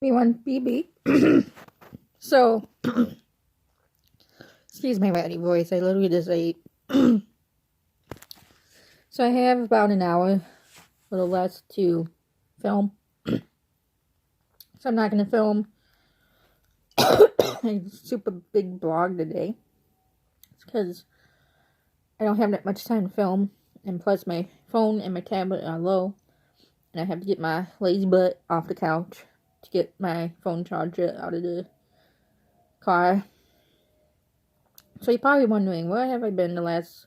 Me one BB. So, excuse my ratty voice. I literally just ate. So I have about an hour, a little less, to film. So I'm not going to film a super big vlog today. Because I don't have that much time to film. And plus my phone and my tablet are low. And I have to get my lazy butt off the couch to get my phone charger out of the car. So you're probably wondering, where have I been the last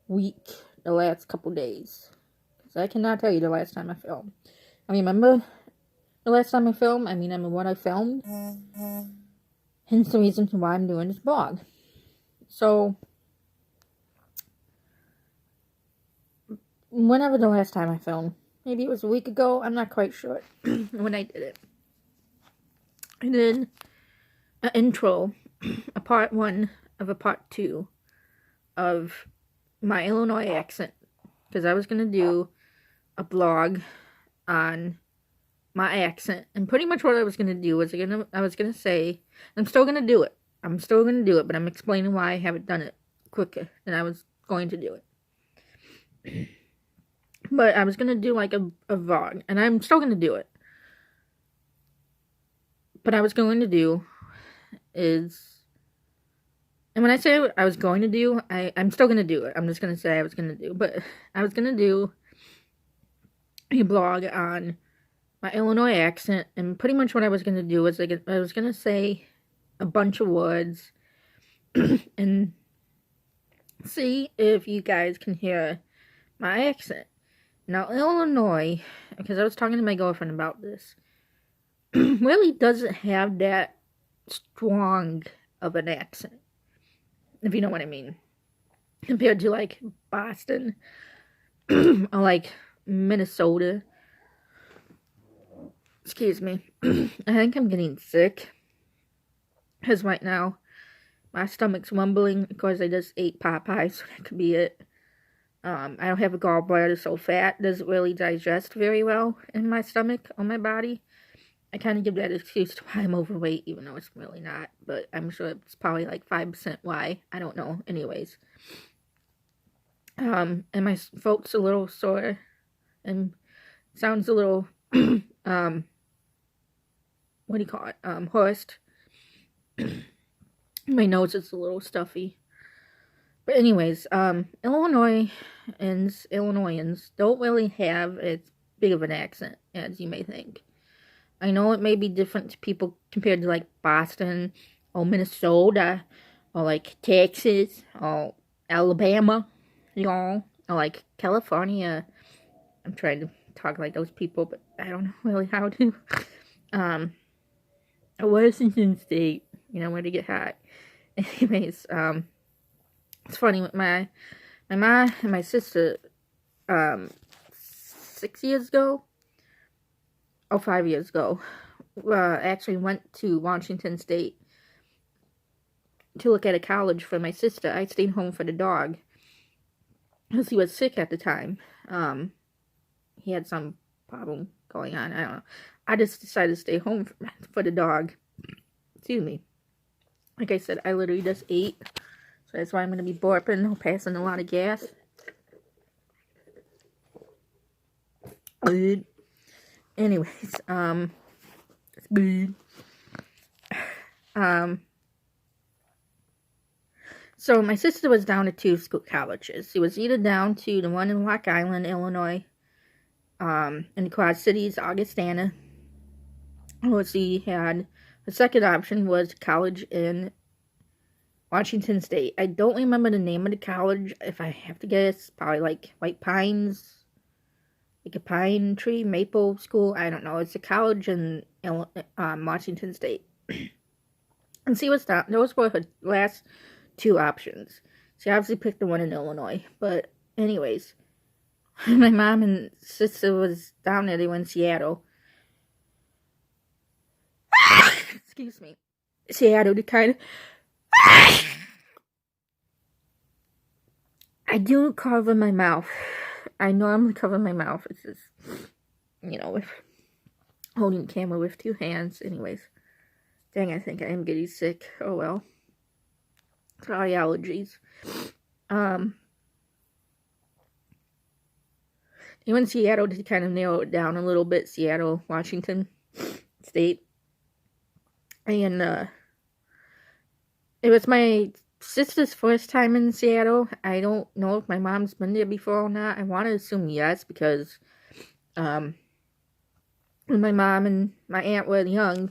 week, the last couple days? Because I cannot tell you the last time I filmed. I remember the last time I filmed. I remember what I filmed. Hence the reason why I'm doing this vlog. So, whenever the last time I filmed, maybe it was a week ago, I'm not quite sure when I did it. I did an intro, a part 1 of a part 2 of my Illinois accent. Because I was going to do a vlog on my accent. And pretty much what I was going to do was I was going to say, I'm still going to do it. But I'm explaining why I haven't done it quicker than I was going to do it. But I was going to do like a vlog. And I'm still going to do it. But I was going to do is... And when I say I was going to do, I'm still going to do it. I'm just going to say I was going to do. But I was going to do a vlog on my Illinois accent. And pretty much what I was going to do was I was going to say a bunch of words and see if you guys can hear my accent. Now, Illinois, because I was talking to my girlfriend about this, really doesn't have that strong of an accent, if you know what I mean, compared to like Boston or like Minnesota. Excuse me. I think I'm getting sick because right now my stomach's rumbling because I just ate Popeyes, so that could be it. I don't have a gallbladder, so fat doesn't really digest very well in my stomach or my body. I kind of give that excuse to why I'm overweight, even though it's really not. But I'm sure it's probably like 5% why. I don't know. Anyways. And my throat's a little sore. And sounds a little, what do you call it? Hoarse. My nose is a little stuffy. But anyways, Illinoisans don't really have as big of an accent as you may think. I know it may be different to people compared to like Boston or Minnesota or like Texas or Alabama, y'all, or like California. I'm trying to talk like those people, but I don't know really how to. Washington State, where to get hot. Anyways, it's funny with my mom and my sister, 6 years ago, or 5 years ago, actually went to Washington State to look at a college for my sister. I stayed home for the dog because he was sick at the time. He had some problem going on. I don't know. I just decided to stay home for the dog. Excuse me. Like I said, I literally just ate. So that's why I'm going to be burping or passing a lot of gas. Anyways, it's good. So my sister was down to 2 school colleges. She was either down to the one in Rock Island, Illinois, in the Quad Cities, Augustana, or she had the second option was college in Washington State. I don't remember the name of the college. If I have to guess, probably like White Pines, like a pine tree, maple school. I don't know. It's a college in Washington State. And see what's that? Those were her last 2 options. She obviously picked the one in Illinois. But anyways, my mom and sister was down there. They were in Seattle. Excuse me. Seattle to kind of... I do cover my mouth. I normally cover my mouth. It's just, if holding the camera with 2 hands. Anyways, dang, I think I am getting sick. Oh well. Sorry, allergies. Even Seattle, to kind of narrow it down a little bit, Seattle, Washington State. And it was my sister's first time in Seattle. I don't know if my mom's been there before or not. I want to assume yes, because when my mom and my aunt were young,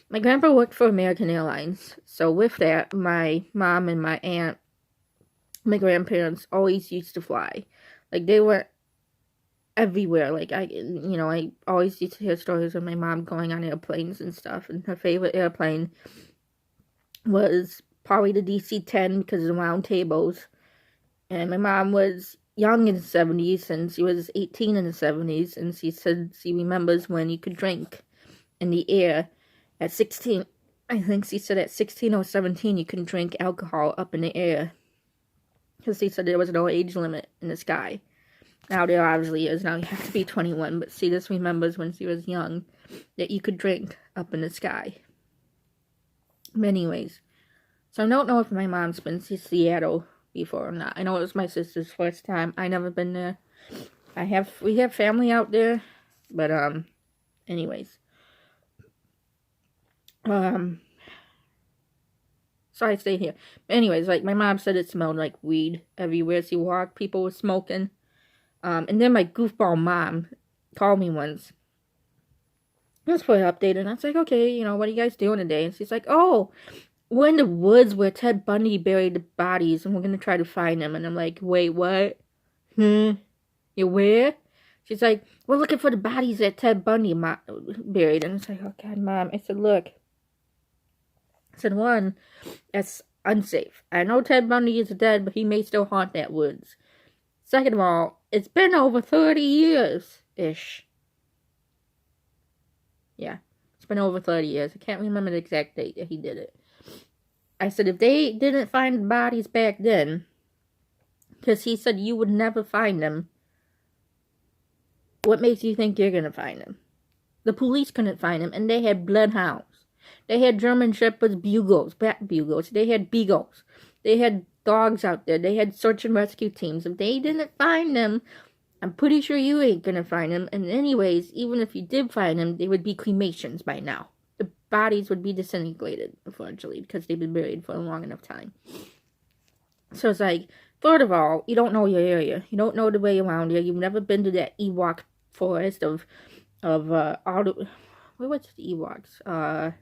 my grandpa worked for American Airlines. So with that, my mom and my aunt, my grandparents always used to fly. Like, they went everywhere. Like, I always used to hear stories of my mom going on airplanes and stuff. And her favorite airplane was probably the DC-10 because of the round tables. And my mom was young in the 70s, and she was 18 in the 70s. And she said she remembers when you could drink in the air at 16. I think she said at 16 or 17 you couldn't drink alcohol up in the air. Because she said there was no age limit in the sky. Now there obviously is. Now you have to be 21. But she just remembers when she was young that you could drink up in the sky. But anyways. So I don't know if my mom's been to Seattle before or not. I know it was my sister's first time. I never been there. We have family out there. But anyways. So I stayed here. Anyways, like, my mom said it smelled like weed everywhere she walked. People were smoking. And then my goofball mom called me once. Just for an update. And I was like, okay, what are you guys doing today? And she's like, oh, we're in the woods where Ted Bundy buried the bodies. And we're going to try to find them. And I'm like, wait, what? You where? She's like, we're looking for the bodies that Ted Bundy buried. And it's like, oh, God, Mom. I said, look. I said, one, that's unsafe. I know Ted Bundy is dead, but he may still haunt that woods. Second of all, it's been over 30 years-ish. Yeah, it's been over 30 years. I can't remember the exact date that he did it. I said, if they didn't find the bodies back then, because he said you would never find them, what makes you think you're going to find them? The police couldn't find them, and they had bloodhounds. They had German Shepherds, bugles, bat bugles. They had beagles. They had dogs out there. They had search and rescue teams. If they didn't find them, I'm pretty sure you ain't gonna find them. And anyways, even if you did find them, they would be cremations by now. The bodies would be disintegrated, unfortunately, because they've been buried for a long enough time. So it's like, third of all, you don't know your area. You don't know the way around here. You've never been to that Ewok forest of all the... What's the Ewoks? Oh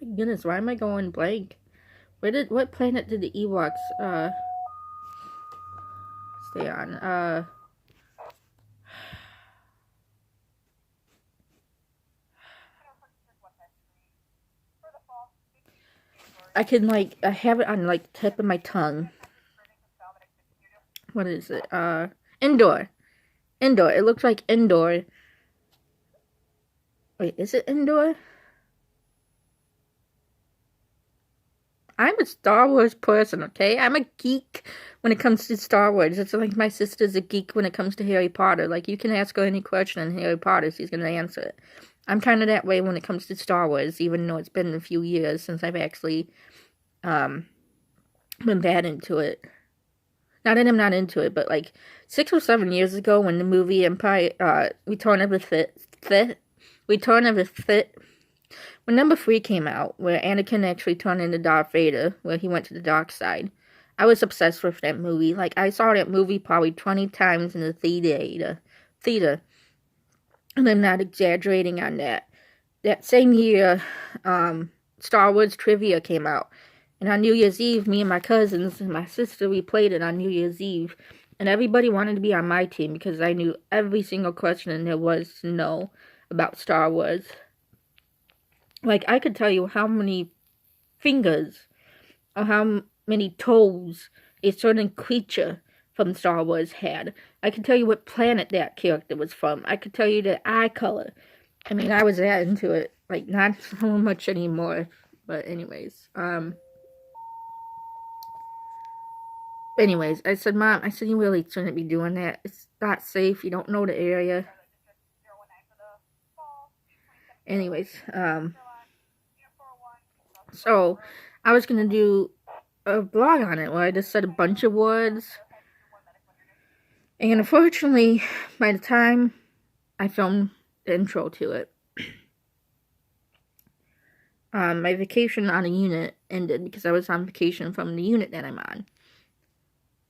my goodness, why am I going blank? What planet did the Ewoks, stay on? I can, I have it on, tip of my tongue. What is it? Endor. Endor. It looks like Endor. Wait, is it Endor? I'm a Star Wars person, okay? I'm a geek when it comes to Star Wars. It's like my sister's a geek when it comes to Harry Potter. Like, you can ask her any question on Harry Potter, she's going to answer it. I'm kind of that way when it comes to Star Wars, even though it's been a few years since I've actually been that into it. Not that I'm not into it, but 6 or 7 years ago when the movie Empire, Return of the Sith, when number 3 came out, where Anakin actually turned into Darth Vader, where he went to the dark side, I was obsessed with that movie. I saw that movie probably 20 times in the theater. And I'm not exaggerating on that. That same year, Star Wars Trivia came out. And on New Year's Eve, me and my cousins and my sister, we played it on New Year's Eve. And everybody wanted to be on my team because I knew every single question there was to know about Star Wars. I could tell you how many fingers or how many toes a certain creature from Star Wars had. I could tell you what planet that character was from. I could tell you the eye color. I mean, I was that into it. Not so much anymore. But anyways. Anyways, I said, Mom, you really shouldn't be doing that. It's not safe. You don't know the area. Anyways, so I was gonna do a vlog on it where I just said a bunch of words, and unfortunately, by the time I filmed the intro to it, my vacation on a unit ended because I was on vacation from the unit that I'm on.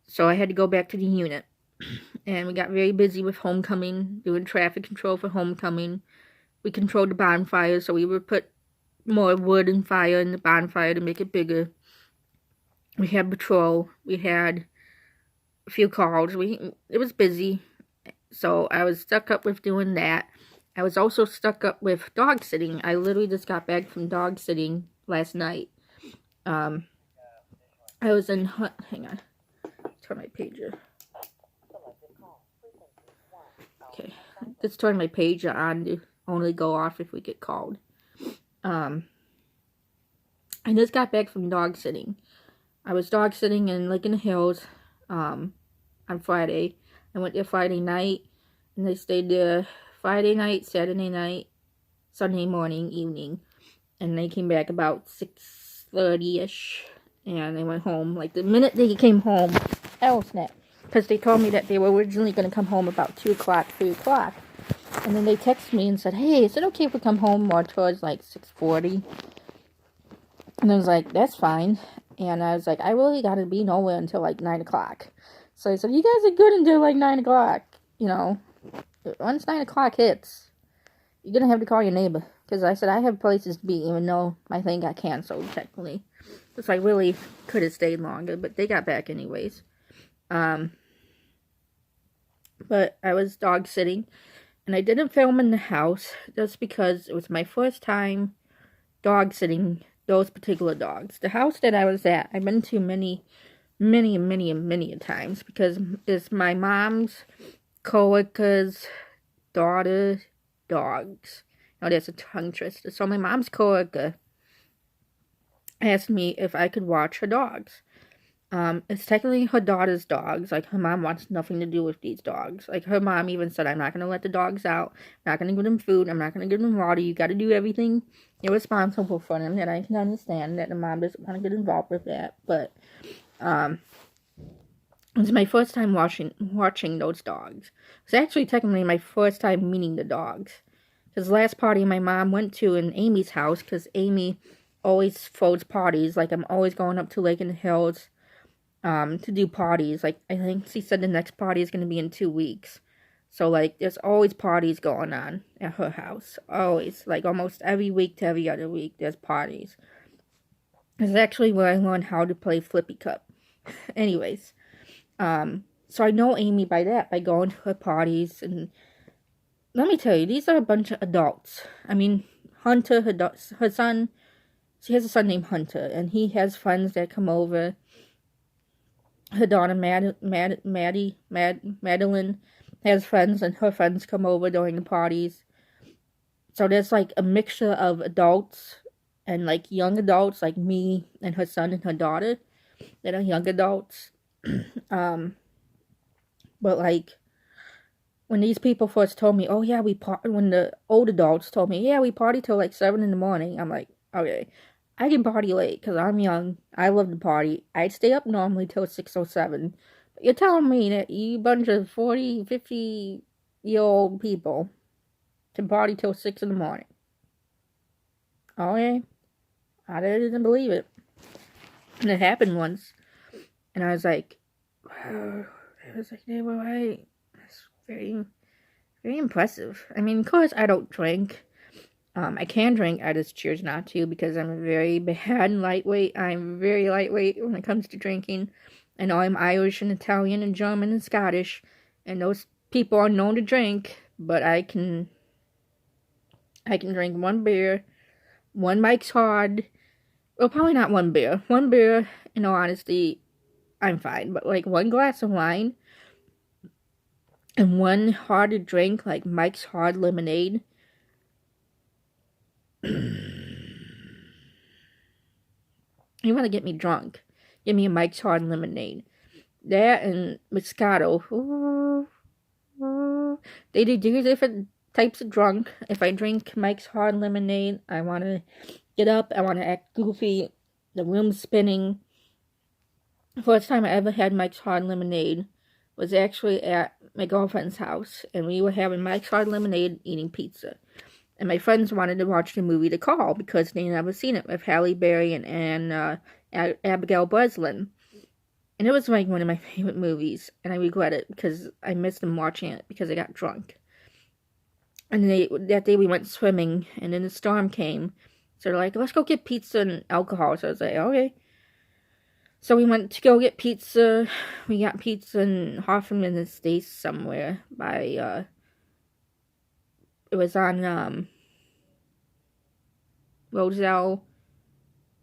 So I had to go back to the unit, and we got very busy with homecoming, doing traffic control for homecoming. We controlled the bonfire, so we would put more wood and fire in the bonfire to make it bigger. We had patrol. We had a few calls. It was busy, so I was stuck up with doing that. I was also stuck up with dog sitting. I literally just got back from dog sitting last night. I was in hang on, turn my pager. Okay, let's turn my pager on to only go off if we get called. I just got back from dog sitting. I was dog sitting in Lake in the Hills on Friday. I went there Friday night, and I stayed there Friday night, Saturday night, Sunday morning, evening, and they came back about 6:30ish, and they went home. Like the minute they came home, oh snap, because they told me that they were originally going to come home about 2 o'clock, 3 o'clock, and then they texted me and said, hey, is it okay if we come home more towards like 6:40? And I was like, that's fine. And I was like, I really gotta be nowhere until like 9 o'clock. So I said, you guys are good until like 9 o'clock. You know, once 9 o'clock hits, you're gonna have to call your neighbor. Because I said, I have places to be, even though my thing got canceled, technically. So I really could have stayed longer, but they got back anyways. But I was dog sitting, and I didn't film in the house just because it was my first time dog sitting those particular dogs. The house that I was at, I've been to many times because it's my mom's coworker's daughter's dogs. Now that's a tongue twister. So my mom's coworker asked me if I could watch her dogs. It's technically her daughter's dogs. Like, her mom wants nothing to do with these dogs. Like, her mom even said, I'm not going to let the dogs out. I'm not going to give them food. I'm not going to give them water. You got to do everything you're responsible for them. And I can understand that the mom doesn't want to get involved with that. But, it's my first time watching those dogs. It's actually technically my first time meeting the dogs. Because the last party my mom went to in Amy's house, because Amy always throws parties. Like, I'm always going up to Lake in the Hills to do parties. Like, I think she said the next party is going to be in 2 weeks. So, like, there's always parties going on at her house. Always. Like, almost every week to every other week, there's parties. It's actually where I learned how to play Flippy Cup. Anyways. So I know Amy by that, by going to her parties. And let me tell you, these are a bunch of adults. I mean, Hunter, her son, she has a son named Hunter, and he has friends that come over. Her daughter, Madeline, has friends, and her friends come over during the parties. So there's, like, a mixture of adults and, like, young adults, like me and her son and her daughter, that are young adults. But, like, when these people first told me, oh, yeah, when the old adults told me, yeah, we party till, like, 7 in the morning, I'm like, okay. I can party late because I'm young. I love to party. I'd stay up normally till 6:07. But you're telling me that you bunch of 40, 50-year-old people can party till 6 in the morning. Okay. I didn't believe it. And it happened once. And I was like, wow. I was like, they were right. That's very, very impressive. I mean, of course, I don't drink. I can drink, I just choose not to because I'm a very bad lightweight. I'm very lightweight when it comes to drinking. I know I'm Irish and Italian and German and Scottish, and those people are known to drink, but I can drink one beer, one Mike's Hard. Well, probably not one beer. One beer, in all honesty, I'm fine. But, like, one glass of wine and one hard to drink, like Mike's Hard Lemonade. You want to get me drunk, give me a Mike's Hard Lemonade. That and Moscato. Ooh. They do different types of drunk. If I drink Mike's Hard Lemonade, I want to get up, I want to act goofy, the room's spinning. The first time I ever had Mike's Hard Lemonade was actually at my girlfriend's house, and we were having Mike's Hard Lemonade, eating pizza. And my friends wanted to watch the movie The Call because they never seen it, with Halle Berry and Abigail Breslin. And it was like one of my favorite movies, and I regret it because I missed them watching it because I got drunk. And that day we went swimming, and then the storm came. So they're like, let's go get pizza and alcohol. So I was like, okay. So we went to go get pizza. We got pizza in Hoffman Estates somewhere by, it was on, Roselle,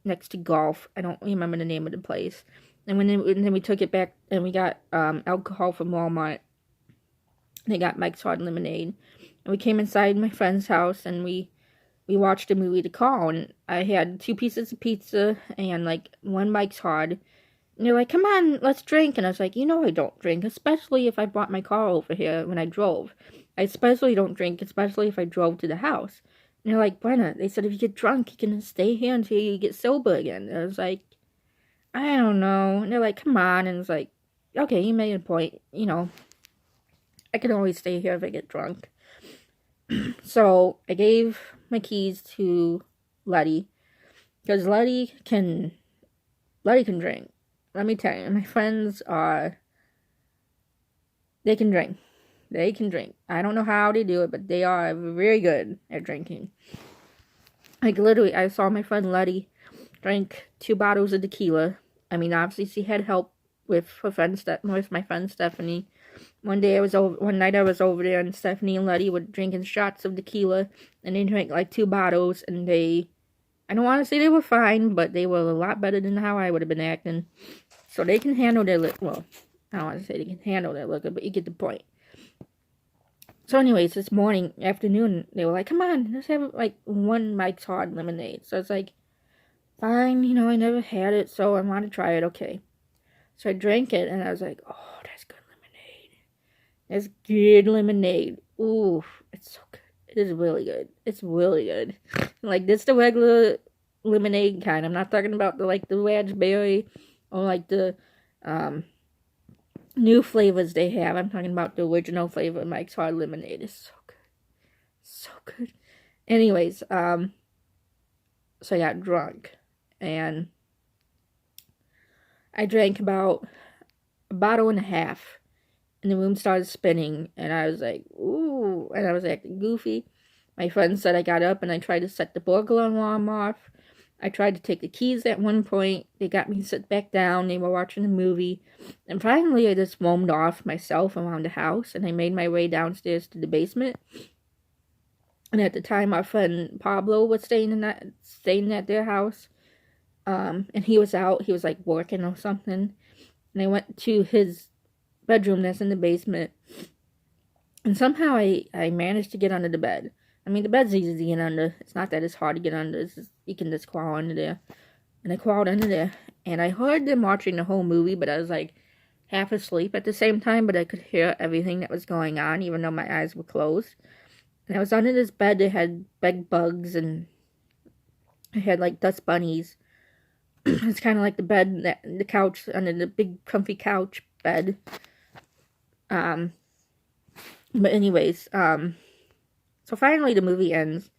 next to Golf. I don't remember the name of the place. And then we took it back, and we got, alcohol from Walmart. They got Mike's Hard Lemonade. And we came inside my friend's house, and we watched a movie The Call, and I had 2 pieces of pizza and, like, 1 Mike's Hard. And they're like, come on, let's drink. And I was like, you know I don't drink, especially if I brought my car over here when I drove. I especially don't drink, especially if I drove to the house. And they're like, Brenna, they said if you get drunk, you can stay here until you get sober again. And I was like, I don't know. And they're like, come on. And it's like, okay, you made a point. You know, I can always stay here if I get drunk. So I gave my keys to Letty, because Letty can drink. Let me tell you, my friends they can drink. They can drink. I don't know how they do it, but they are very good at drinking. Like, literally, I saw my friend Letty drink 2 bottles of tequila. I mean, obviously she had help with my friend Stephanie. One night I was over there, and Stephanie and Letty were drinking shots of tequila, and they drank like 2 bottles, and I don't want to say they were fine, but they were a lot better than how I would have been acting. So they can handle their well, I don't want to say they can handle their liquor, but you get the point. So anyways, this afternoon, they were like, come on, let's have like 1 Mike's Hard Lemonade. So it's like, fine, you know, I never had it, so I want to try it, okay. So I drank it, and I was like, oh, that's good lemonade. That's good lemonade. Ooh, it's so good. It is really good. It's really good. Like, this the regular lemonade kind. I'm not talking about the raspberry or like the new flavors they have. I'm talking about the original flavor of Mike's Hard Lemonade. It's so good. So good. Anyways, so I got drunk, and I drank about a bottle and a half, and the room started spinning, and I was like, ooh, and I was acting goofy. My friend said I got up, and I tried to set the burglar alarm off. I tried to take the keys at one point. They got me to sit back down. They were watching a movie. And finally, I just roamed off myself around the house, and I made my way downstairs to the basement. And at the time, our friend Pablo was staying at their house. And he was out. He was like working or something. And I went to his bedroom that's in the basement. And somehow I managed to get under the bed. I mean, the bed's easy to get under. It's not that it's hard to get under. It's just, you can just crawl under there. And I crawled under there. And I heard them watching the whole movie, but I was like half asleep at the same time. But I could hear everything that was going on, even though my eyes were closed. And I was under this bed that had bed bugs, and I had like dust bunnies. It's kind of like the couch, under the big comfy couch bed. But anyways, so finally the movie ends,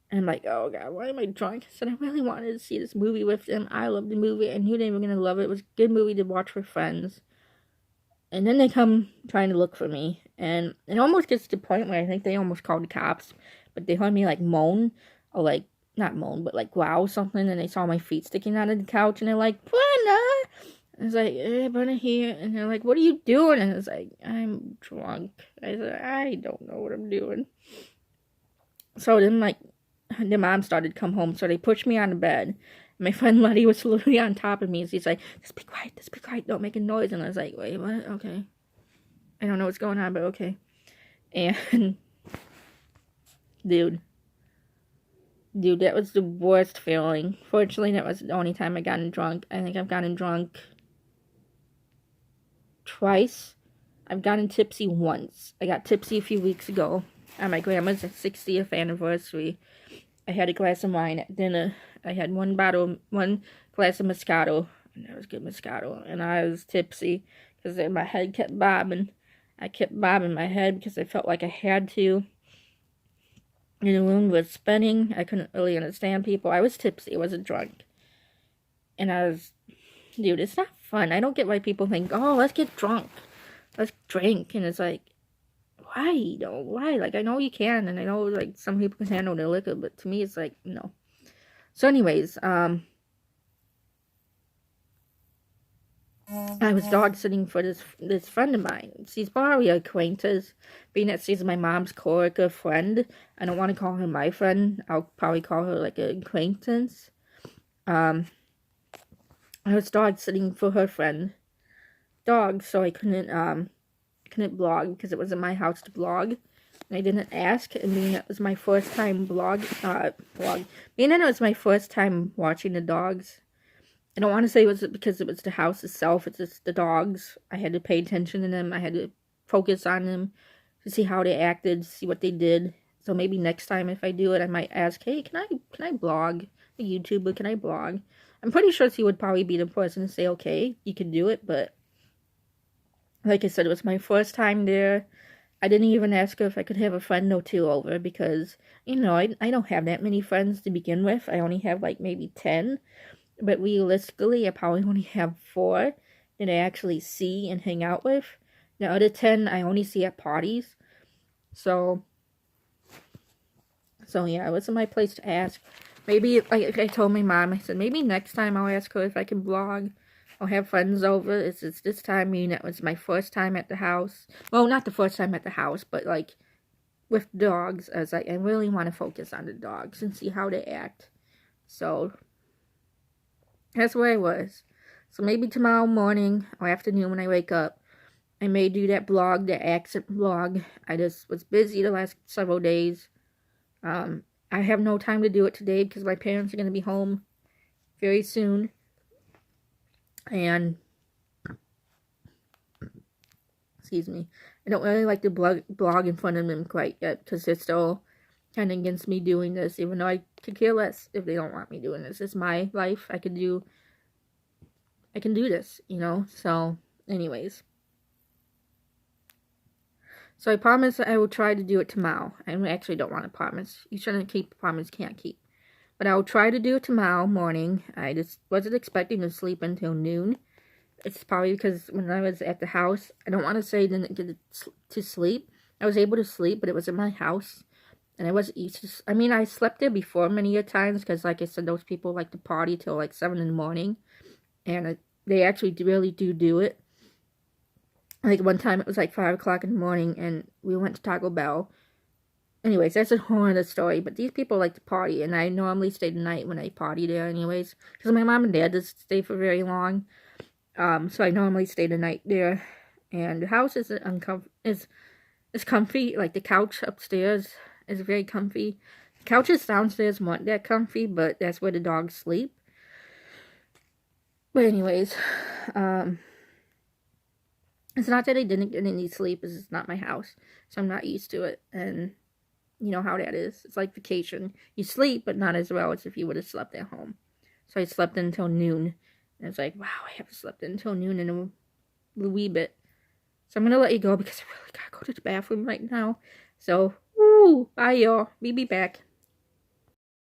and I'm like, oh god, why am I drunk? I said I really wanted to see this movie with them. I love the movie, and knew they were gonna love it. It was a good movie to watch with friends. And then they come trying to look for me, and it almost gets to the point where I think they almost called the cops, but they heard me like moan, or like, not moan, but like growl something, and they saw my feet sticking out of the couch, and they're like, Brenna! I was like, Brenna here, and they're like, what are you doing? And I was like, I'm drunk. I said, I don't know what I'm doing. So then, like, the mom started to come home, so they pushed me on the bed. My friend Letty was literally on top of me, and she's like, just be quiet, don't make a noise. And I was like, wait, what? Okay. I don't know what's going on, but okay. And, dude, that was the worst feeling. Fortunately, that was the only time I gotten drunk. I think I've gotten drunk twice. I've gotten tipsy once. I got tipsy a few weeks ago. on my grandma's 60th anniversary. I had a glass of wine at dinner. I had one glass of Moscato, and that was good Moscato, and I was tipsy because my head kept bobbing. I kept bobbing my head because I felt like I had to. And the room was spinning. I couldn't really understand people. I was tipsy. I wasn't drunk. And dude, it's not fun. I don't get why people think, oh, let's get drunk. Let's drink. And it's like, why? No, why? Like, I know you can, and I know, like, some people can handle their liquor, but to me, it's like, no. So anyways, I was dog sitting for this friend of mine. She's probably an acquaintance, being that she's my mom's coworker friend. I don't want to call her my friend. I'll probably call her, like, an acquaintance. I was dog sitting for her friend dog, so I couldn't blog because it wasn't my house to blog. And I didn't ask, and being that it was my first time being that it was my first time watching the dogs, I don't want to say it was because it was the house itself, it's just the dogs. I had to pay attention to them, I had to focus on them to see how they acted, see what they did. So maybe next time if I do it, I might ask, hey, can I blog? A YouTuber, can I blog? I'm pretty sure she would probably be the person to say, okay, you can do it, but like I said, it was my first time there. I didn't even ask her if I could have a friend or two over because, you know, I don't have that many friends to begin with. I only have like maybe 10. But realistically, I probably only have 4 that I actually see and hang out with. The other 10 I only see at parties. So yeah, it wasn't my place to ask. Maybe, like I told my mom, I said, maybe next time I'll ask her if I can blog. I'll have friends over. It's this time, meaning it was my first time at the house. Well, not the first time at the house, but like with dogs. I was like, I really want to focus on the dogs and see how they act. So that's where I was. So maybe tomorrow morning or afternoon when I wake up, I may do that blog, the accent blog. I just was busy the last several days. I have no time to do it today because my parents are going to be home very soon. And, excuse me, I don't really like to blog in front of them quite yet because they're still kind of against me doing this, even though I could care less if they don't want me doing this. It's my life. I can do this, you know? So, anyways. So I promise I will try to do it tomorrow. I actually don't want to promise. You shouldn't keep a promise you can't keep. But I will try to do it tomorrow morning. I just wasn't expecting to sleep until noon. It's probably because when I was at the house, I don't want to say I didn't get to sleep. I was able to sleep, but it was in my house. And I wasn't used to... I mean, I slept there before many a times because, like I said, those people like to party till like 7 in the morning. And they actually really do it. Like, one time it was like 5 o'clock in the morning, and we went to Taco Bell. Anyways, that's a whole other story, but these people like to party, and I normally stay the night when I party there anyways, because my mom and dad doesn't stay for very long, so I normally stay the night there, and the house is comfy, like the couch upstairs is very comfy. The couches downstairs weren't that comfy, but that's where the dogs sleep. But anyways, it's not that I didn't get any sleep, it's just not my house, so I'm not used to it, and you know how that is. It's like vacation. You sleep, but not as well as if you would have slept at home. So I slept until noon, and it's like, wow, I haven't slept until noon in a wee bit. So I'm going to let you go because I really got to go to the bathroom right now. So, bye y'all. Be back.